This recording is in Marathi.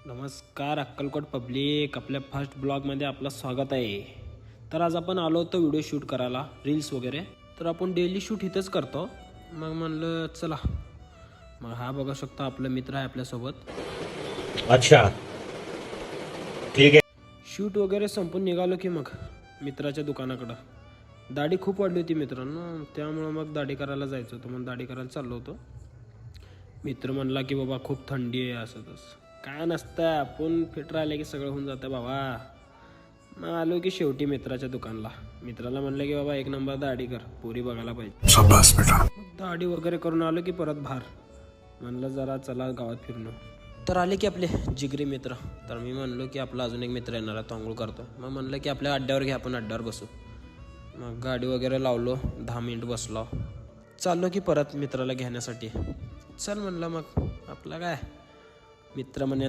नमस्कार अक्कलकोट पब्लिक, आपल्या फर्स्ट ब्लॉगमध्ये आपलं स्वागत आहे. तर आज आपण आलो होतो व्हिडिओ शूट करायला, रील्स वगैरे. तर आपण डेली शूट इथंच करतो. मग म्हणलं चला, मग हा बघू शकता आपला मित्र आहे आपल्यासोबत. अच्छा ठीक आहे. शूट वगैरे संपून निघालो की मग मित्राच्या दुकानाकडं. दाढी खूप वाढली होती मित्रांनो, त्यामुळं मग दाढी करायला जायचं होतं. मग दाढी करायला चाललो होतो. मित्र म्हणला की बाबा खूप थंडी आहे असं तसं. काय नसतं, आपण फिट राहिले की सगळं होऊन जातं बाबा. मग आलो की शेवटी मित्राच्या दुकानला. मित्राला म्हणलं की बाबा एक नंबर दाढी कर, पोरी बघायला पाहिजे. शाबास बेटा. दाढी वगैरे करून आलो की परत बाहेर म्हणलं जरा चला गावात फिरून. तर आले की आपले जिगरी मित्र. तर मी म्हणलो की आपला अजून एक मित्र येणार आहे, तो आंघोळ करतो. मग म्हणलं की आपल्या अड्ड्यावर घ्या, आपण अड्ड्यावर बसू. मग गाडी वगैरे लावलो, 10 मिनिट बसलो. चाललो की परत मित्राला घेण्यासाठी. चल म्हणलं मग आपला काय मित्र म्हणे